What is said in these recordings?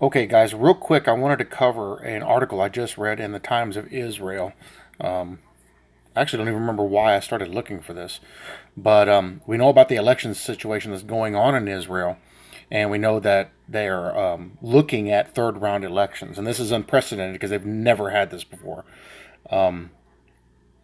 Okay, guys, real quick, I wanted to cover an article I just read in the Times of Israel. I actually don't even remember why I started looking for this, but we know about the election situation that's going on in Israel, and we know that they're looking at third round elections, and this is unprecedented because they've never had this before.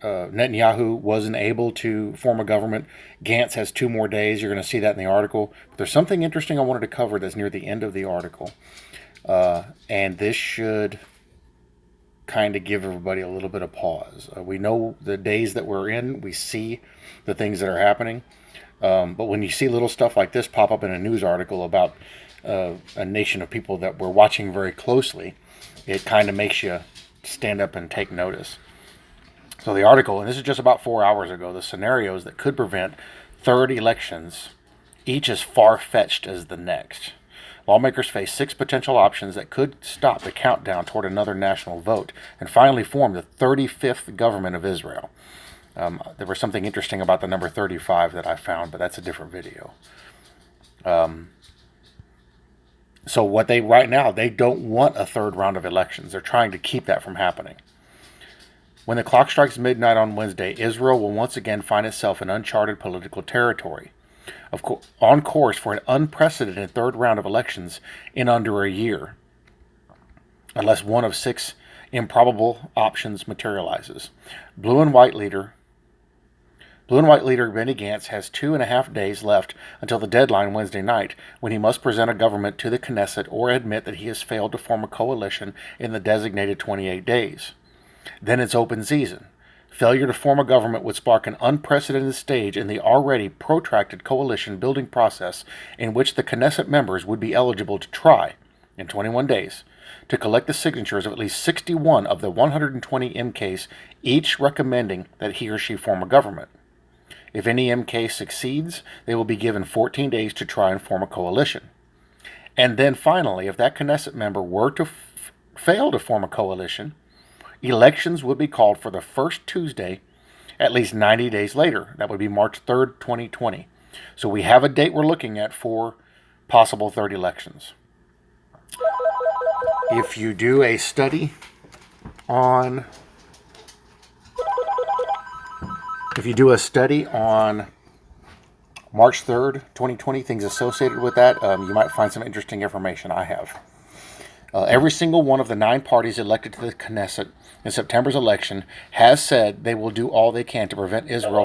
Netanyahu wasn't able to form a government. Gantz has 2 more days. You're going to see that in the article. But there's something interesting I wanted to cover that's near the end of the article. And this should kind of give everybody a little bit of pause. We know the days that we're in, we see the things that are happening. But when you see little stuff like this pop up in a news article about a nation of people that we're watching very closely, it kind of makes you stand up and take notice. So the article, and this is just about 4 hours ago, the scenarios that could prevent third elections, each as far-fetched as the next. Lawmakers face 6 potential options that could stop the countdown toward another national vote and finally form the 35th government of Israel. There was something interesting about the number 35 that I found, but that's a different video. So what right now, they don't want a third round of elections. They're trying to keep that from happening. When the clock strikes midnight on Wednesday, Israel will once again find itself in uncharted political territory, on course for an unprecedented third round of elections in under a year, unless one of 6 improbable options materializes. Blue and white leader Benny Gantz has 2.5 days left until the deadline Wednesday night, when he must present a government to the Knesset or admit that he has failed to form a coalition in the designated 28 days. Then it's open season. Failure to form a government would spark an unprecedented stage in the already protracted coalition building process, in which the Knesset members would be eligible to try, in 21 days, to collect the signatures of at least 61 of the 120 MKs, each recommending that he or she form a government. If any MK succeeds, they will be given 14 days to try and form a coalition. And then finally, if that Knesset member were to fail to form a coalition, elections would be called for the first Tuesday, at least 90 days later. That would be March 3rd, 2020. So we have a date we're looking at for possible third elections. If you do a study on March 3rd, 2020, things associated with that, you might find some interesting information. I have. Every single one of the 9 parties elected to the Knesset in September's election has said they will do all they can to prevent Israel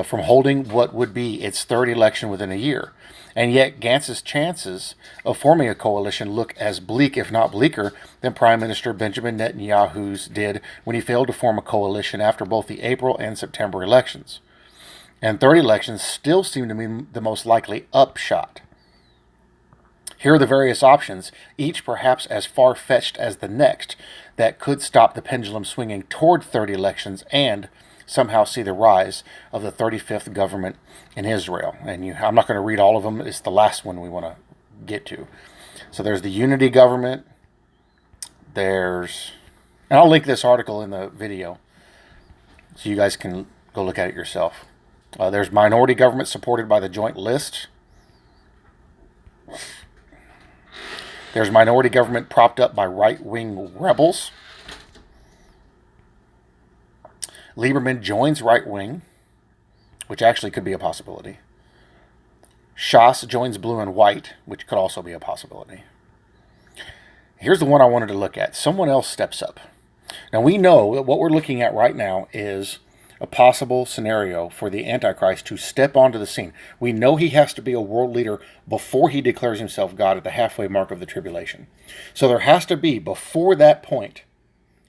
from holding what would be its third election within a year. And yet Gantz's chances of forming a coalition look as bleak, if not bleaker, than Prime Minister Benjamin Netanyahu's did when he failed to form a coalition after both the April and September elections. And third elections still seem to be the most likely upshot. Here are the various options, each perhaps as far-fetched as the next, that could stop the pendulum swinging toward third elections and somehow see the rise of the 35th government in Israel. And I'm not going to read all of them. It's the last one we want to get to. So there's the unity government. And I'll link this article in the video so you guys can go look at it yourself. There's minority government supported by the Joint List. There's minority government propped up by right-wing rebels. Lieberman joins right-wing, which actually could be a possibility. Shas joins blue and white, which could also be a possibility. Here's the one I wanted to look at. Someone else steps up. Now, we know that what we're looking at right now is a possible scenario for the Antichrist to step onto the scene. We know he has to be a world leader before he declares himself God at the halfway mark of the tribulation. So there has to be, before that point,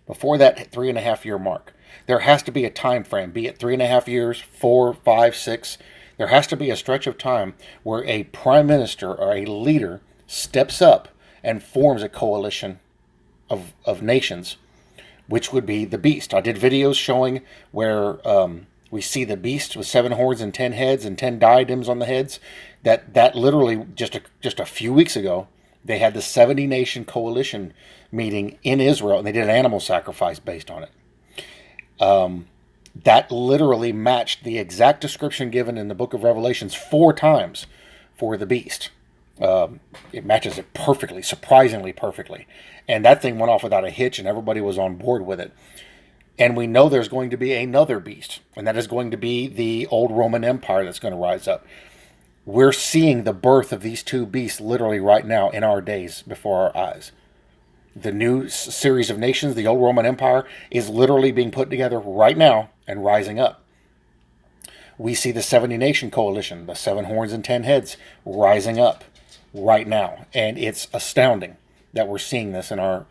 before that 3.5-year mark, there has to be a time frame, be it 3.5 years, 4, 5, 6. There has to be a stretch of time where a prime minister or a leader steps up and forms a coalition of nations, which would be the beast. I did videos showing where we see the beast with 7 horns and 10 heads and 10 diadems on the heads. That literally just a few weeks ago, they had the 70-nation coalition meeting in Israel, and they did an animal sacrifice based on it. That literally matched the exact description given in the book of Revelations 4 times for the beast. It matches it perfectly, surprisingly perfectly. And that thing went off without a hitch, and everybody was on board with it. And we know there's going to be another beast, and that is going to be the old Roman Empire that's going to rise up. We're seeing the birth of these two beasts literally right now in our days before our eyes. The new series of nations, the old Roman Empire, is literally being put together right now and rising up. We see the 70 nation coalition, the 7 horns and 10 heads, rising up right now. And it's astounding that we're seeing this in our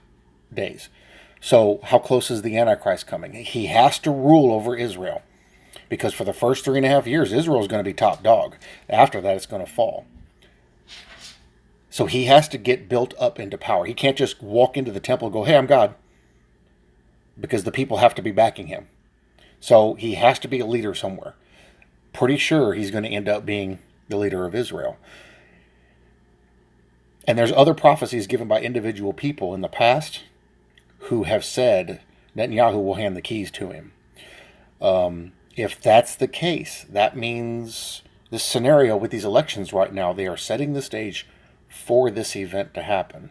days. So how close is the Antichrist coming? He has to rule over Israel, because for the first 3.5 years, Israel is going to be top dog. After that, it's going to fall. So he has to get built up into power. He can't just walk into the temple and go, hey, I'm God, because the people have to be backing him. So he has to be a leader somewhere. Pretty sure he's going to end up being the leader of Israel. And there's other prophecies given by individual people in the past who have said Netanyahu will hand the keys to him. If that's the case, that means this scenario with these elections right now, they are setting the stage for this event to happen.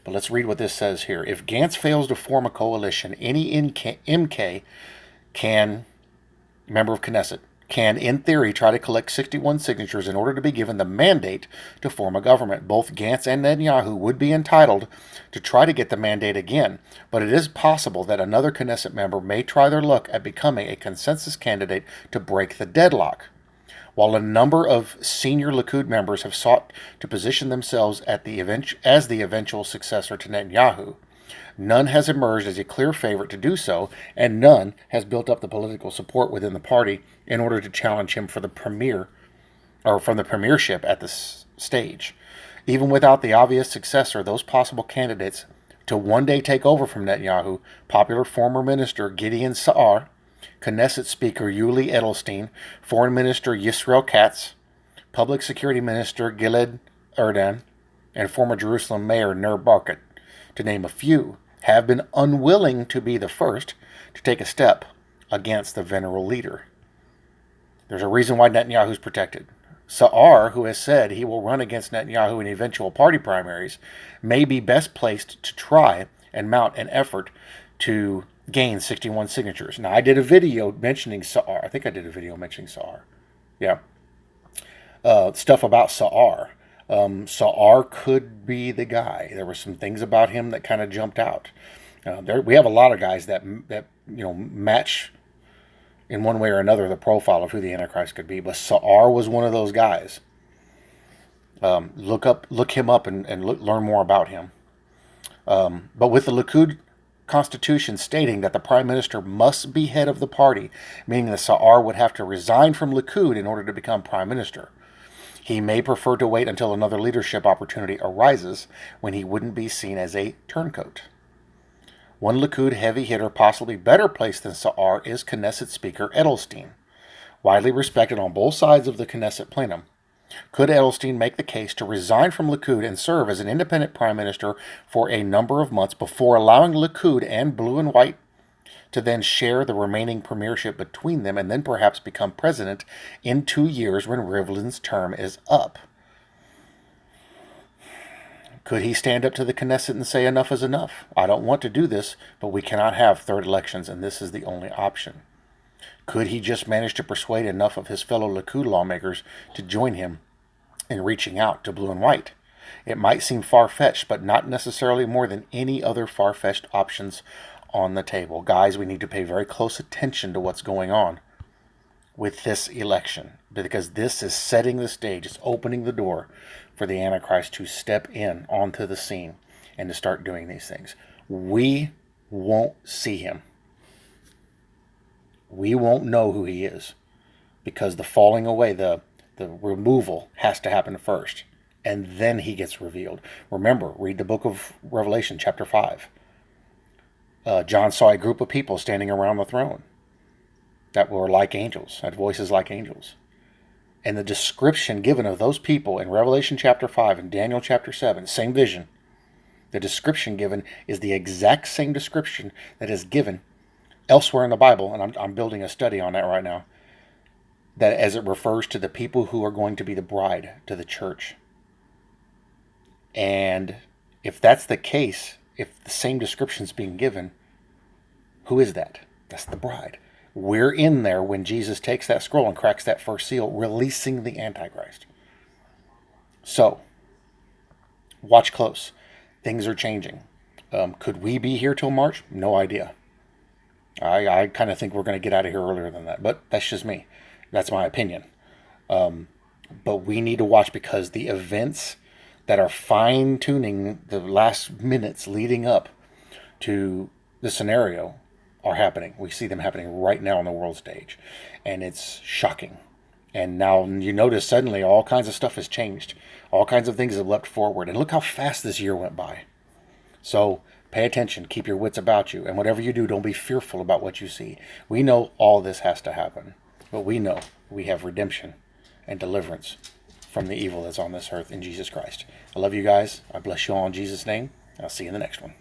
But let's read what this says here. If Gantz fails to form a coalition, any MK can, member of Knesset, can, in theory, try to collect 61 signatures in order to be given the mandate to form a government. Both Gantz and Netanyahu would be entitled to try to get the mandate again, but it is possible that another Knesset member may try their luck at becoming a consensus candidate to break the deadlock. While a number of senior Likud members have sought to position themselves as the eventual successor to Netanyahu, none has emerged as a clear favorite to do so, and none has built up the political support within the party in order to challenge him for the from the premiership at this stage. Even without the obvious successor, those possible candidates to one day take over from Netanyahu, popular former minister Gideon Sa'ar, Knesset Speaker Yuli Edelstein, Foreign Minister Yisrael Katz, Public Security Minister Gilad Erdan, and former Jerusalem Mayor Ner Barkat, to name a few, have been unwilling to be the first to take a step against the venerable leader. There's a reason why Netanyahu is protected. Sa'ar, who has said he will run against Netanyahu in eventual party primaries, may be best placed to try and mount an effort to gain 61 signatures. Now, I did a video mentioning Sa'ar. I think I did a video mentioning Sa'ar. Yeah. Stuff about Sa'ar. Sa'ar could be the guy. There were some things about him that kind of jumped out. We have a lot of guys that match in one way or another the profile of who the Antichrist could be. But Sa'ar was one of those guys. Look him up and learn more about him. But with the Likud Constitution stating that the Prime Minister must be head of the party, meaning that Sa'ar would have to resign from Likud in order to become Prime Minister. He may prefer to wait until another leadership opportunity arises when he wouldn't be seen as a turncoat. One Likud heavy hitter possibly better placed than Sa'ar is Knesset Speaker Edelstein, widely respected on both sides of the Knesset plenum. Could Edelstein make the case to resign from Likud and serve as an independent prime minister for a number of months before allowing Likud and Blue and White to then share the remaining premiership between them and then perhaps become president in 2 years when Rivlin's term is up? Could he stand up to the Knesset and say enough is enough? I don't want to do this, but we cannot have third elections and this is the only option. Could he just manage to persuade enough of his fellow Likud lawmakers to join him in reaching out to Blue and White? It might seem far-fetched, but not necessarily more than any other far-fetched options on the table. Guys, we need to pay very close attention to what's going on with this election, because this is setting the stage. It's opening the door for the Antichrist to step in onto the scene and to start doing these things. We won't see him. We won't know who he is, because the falling away, the removal has to happen first, and then he gets revealed. Remember, read the book of Revelation, chapter 5. John saw a group of people standing around the throne that were like angels, had voices like angels. And the description given of those people in Revelation chapter 5 and Daniel chapter 7, same vision. The description given is the exact same description that is given elsewhere in the Bible, and I'm building a study on that right now, that as it refers to the people who are going to be the bride to the church. And if that's the case, if the same description is being given, who is that? That's the bride. We're in there when Jesus takes that scroll and cracks that first seal, releasing the Antichrist. So, watch close. Things are changing. Could we be here till March? No idea. I kind of think we're going to get out of here earlier than that, but that's just me. That's my opinion. But we need to watch, because the events that are fine-tuning the last minutes leading up to the scenario are happening. We see them happening right now on the world stage, and it's shocking. And now you notice suddenly all kinds of stuff has changed. All kinds of things have leapt forward, and look how fast this year went by. So pay attention, keep your wits about you, and whatever you do, don't be fearful about what you see. We know all this has to happen, but we know we have redemption and deliverance from the evil that's on this earth in Jesus Christ. I love you guys. I bless you all in Jesus' name. I'll see you in the next one.